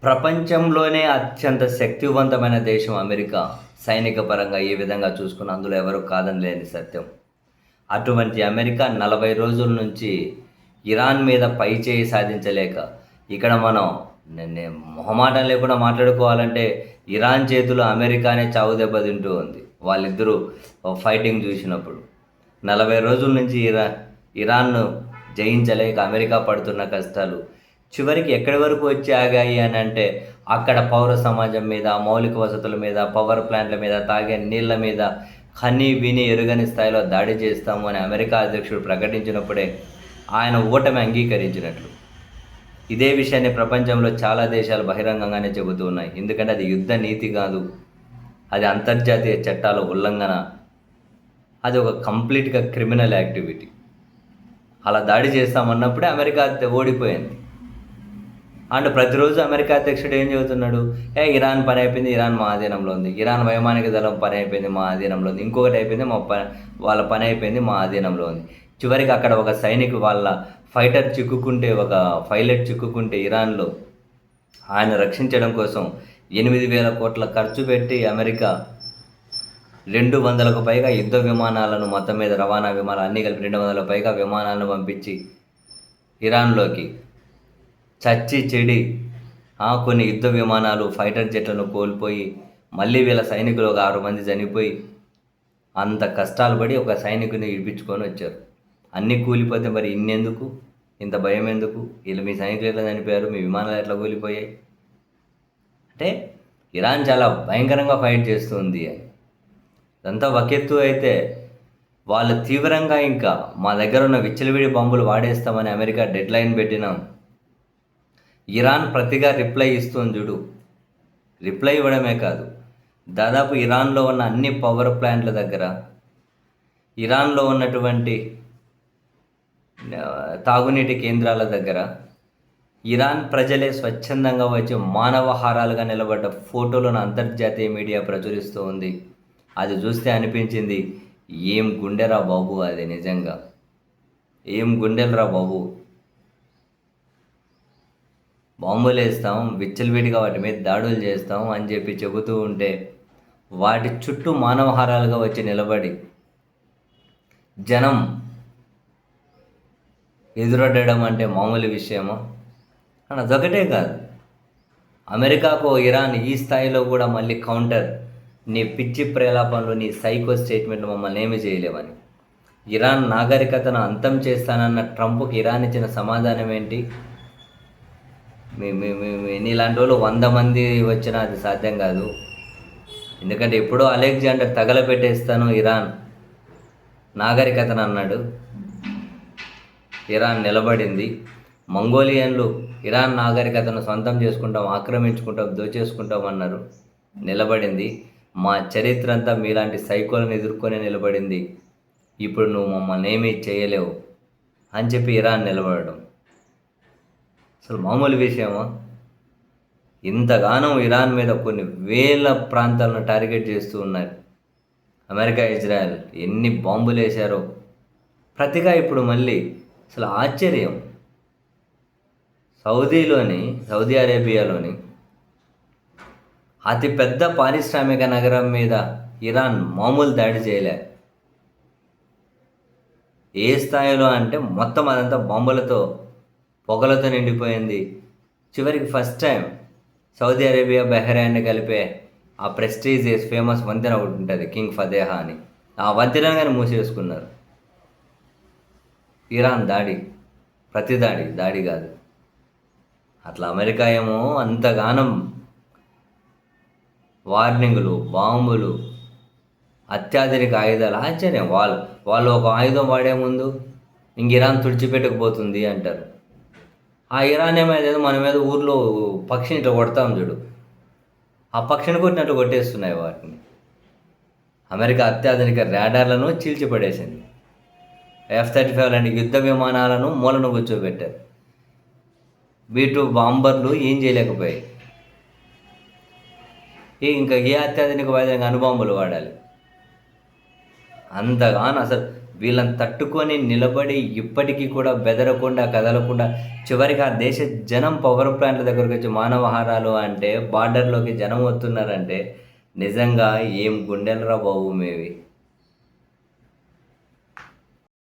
ప్రపంచంలోనే అత్యంత శక్తివంతమైన దేశం అమెరికా. సైనిక పరంగా ఏ విధంగా చూసుకున్న అందులో ఎవరు కాదనలేని సత్యం. అటువంటి అమెరికా 40 రోజుల నుంచి ఇరాన్ మీద పైచేయి సాధించలేక, ఇక్కడ మనం మొహమాటం లేకుండా మాట్లాడుకోవాలంటే ఇరాన్ చేతిలో అమెరికానే చావు దెబ్బ తింటూ ఉంది. వాళ్ళిద్దరూ ఫైటింగ్ చూసినప్పుడు 40 రోజుల నుంచి ఇరాన్ను జయించలేక అమెరికా పడుతున్న కష్టాలు చివరికి ఎక్కడి వరకు వచ్చి ఆగాయి అని అంటే, అక్కడ పౌర సమాజం మీద, మౌలిక వసతుల మీద, పవర్ ప్లాంట్ల మీద, తాగే నీళ్ళ మీద కని విని ఎరుగని స్థాయిలో దాడి చేస్తాము అని అమెరికా అధ్యక్షుడు ప్రకటించినప్పుడే ఆయన ఓటమి అంగీకరించినట్లు. ఇదే విషయాన్ని ప్రపంచంలో చాలా దేశాలు బహిరంగంగానే చెబుతూ ఉన్నాయి. ఎందుకంటే అది యుద్ధ నీతి కాదు, అది అంతర్జాతీయ చట్టాల ఉల్లంఘన, అది ఒక కంప్లీట్గా క్రిమినల్ యాక్టివిటీ. అలా దాడి చేస్తామన్నప్పుడే అమెరికా ఓడిపోయింది. అండ్ ప్రతిరోజు అమెరికా అధ్యక్షుడు ఏం చెబుతున్నాడు? ఇరాన్ పని అయిపోయింది, ఇరాన్ మా అధీనంలో ఉంది. ఇరాన్ వైమానిక దళం పని అయిపోయింది, మా అధీనంలో ఉంది. ఇంకొకటి అయిపోయింది, వాళ్ళ పని అయిపోయింది, మా అధీనంలో ఉంది. చివరికి అక్కడ ఒక సైనికు వాళ్ళ ఫైటర్ చిక్కుకుంటే, ఒక పైలట్ చిక్కుకుంటే ఇరాన్లో, ఆయన రక్షించడం కోసం 8,000 కోట్ల ఖర్చు పెట్టి అమెరికా 200కు పైగా యుద్ధ విమానాలను, మొత్తం మీద రవాణా విమానాలు అన్నీ కలిపి 200 పైగా విమానాలను పంపించి ఇరాన్లోకి చచ్చి చెడి కొన్ని యుద్ధ విమానాలు, ఫైటర్ జెట్లను కోల్పోయి, మళ్ళీ వీళ్ళ సైనికులు ఒక 6 మంది చనిపోయి, అంత కష్టాలు పడి ఒక సైనికుని ఇడిపించుకొని వచ్చారు. అన్నీ కూలిపోతే మరి ఇన్నెందుకు, ఇంత భయం ఎందుకు? వీళ్ళు మీ సైనికులు ఎట్లా చనిపోయారు, మీ విమానాలు ఎట్లా కూలిపోయాయి అంటే ఇరాన్ చాలా భయంకరంగా ఫైట్ చేస్తుంది. ఇదంతా ఒకెత్తు అయితే, వాళ్ళు తీవ్రంగా ఇంకా మా దగ్గర ఉన్న విచ్చలవిడి బాంబులు వాడేస్తామని అమెరికా డెడ్ లైన్ పెట్టినాం. ఇరాన్ ప్రతిగా రిప్లై ఇస్తుంది చూడు. రిప్లై ఇవ్వడమే కాదు, దాదాపు ఇరాన్లో ఉన్న అన్ని పవర్ ప్లాంట్ల దగ్గర, ఇరాన్లో ఉన్నటువంటి తాగునీటి కేంద్రాల దగ్గర ఇరాన్ ప్రజలే స్వచ్ఛందంగా వచ్చి మానవహారాలుగా నిలబడ్డ ఫోటోలను అంతర్జాతీయ మీడియా ప్రచురిస్తూ ఉంది. అది చూస్తే అనిపించింది, ఏం గుండెరా బాబు, అది నిజంగా ఏం గుండెలరా బాబు. బాంబులు వేస్తాం, విచ్చలవిడిగా వాటి మీద దాడులు చేస్తాం అని చెప్పి చెబుతూ ఉంటే, వాటి చుట్టూ మానవహారాలుగా వచ్చి నిలబడి జనం ఎదురొడ్డడం అంటే మామూలు విషయమా? అని అదొకటే కాదు, అమెరికాకు ఇరాన్ ఈ స్థాయిలో కూడా మళ్ళీ కౌంటర్, నీ పిచ్చి ప్రేలాపనలు, నీ సైకో స్టేట్మెంట్లు మమ్మల్ని ఏమి చేయలేవని. ఇరాన్ నాగరికతను అంతం చేస్తానన్న ట్రంప్కి ఇరాన్ ఇచ్చిన సమాధానం ఏంటి? నీలాంటి వాళ్ళు 100 మంది వచ్చినా అది సాధ్యం కాదు. ఎందుకంటే ఎప్పుడో అలెగ్జాండర్ తగలపెట్టేస్తాను ఇరాన్ నాగరికతను అన్నాడు. ఇరాన్ నిలబడింది. మంగోలియన్లు ఇరాన్ నాగరికతను సొంతం చేసుకుంటాం, ఆక్రమించుకుంటాం, దోచేసుకుంటాం అన్నారు, నిలబడింది. మా చరిత్ర అంతా మీలాంటి సైకోలను ఎదుర్కొనే నిలబడింది. ఇప్పుడు నువ్వు మమ్మల్ని ఏమీ చేయలేవు అని చెప్పి ఇరాన్ నిలబడడం అసలు మామూలు విషయమా? ఇంతగానం ఇరాన్ మీద కొన్ని వేల ప్రాంతాలను టార్గెట్ చేస్తూ ఉన్నారు అమెరికా, ఇజ్రాయెల్. ఎన్ని బాంబులు వేశారో ప్రతిగా. ఇప్పుడు మళ్ళీ అసలు ఆశ్చర్యం, సౌదీ అరేబియాలోని అతిపెద్ద పారిశ్రామిక నగరం మీద ఇరాన్ మామూలు దాడి చేయలే. ఏ స్థాయిలో అంటే మొత్తం అదంతా బాంబులతో, పొగలతో నిండిపోయింది. చివరికి first time Saudi Arabia, Bahrain కలిపే ఆ ప్రెస్టీజియస్ ఫేమస్ వంతెన ఒకటి ఉంటుంది, కింగ్ ఫదేహా అని. ఆ వంతెనను కానీ మూసేసుకున్నారు. ఇరాన్ దాడి, ప్రతి దాడి కాదు. అట్లా అమెరికా ఏమో అంతగానం వార్నింగులు, బాంబులు, అత్యాధునిక ఆయుధాలు. ఆశ్చర్యం, వాళ్ళు ఒక ఆయుధం వాడే ముందు ఇంక ఇరాన్ తుడిచిపెట్టకపోతుంది అంటారు. ఆ ఇరాన్ ఏమైతే మన మీద ఊర్లో పక్షిని ఇట్లా కొడతాం చూడు, ఆ పక్షిని కొట్టినట్టు కొట్టేస్తున్నాయి వాటిని. అమెరికా అత్యాధునిక రాడార్లను చీల్చిపడేసింది. F-35 లాంటి యుద్ధ విమానాలను మూలను కూర్చోబెట్టారు. B-2 బాంబర్లు ఏం చేయలేకపోయాయి. ఇంకా ఏ అత్యాధునిక వాయుధంగా అణుబాంబులు వాడాలి. అంతగానో అసలు వీళ్ళని తట్టుకొని నిలబడి ఇప్పటికీ కూడా బెదరకుండా కదలకుండా చివరికి ఆ దేశ జనం పవర్ ప్లాంట్ల దగ్గరకు వచ్చి మానవహారాలు అంటే బార్డర్లోకి జనం వస్తున్నారంటే నిజంగా ఏం గుండెలరా బాబు మేవి.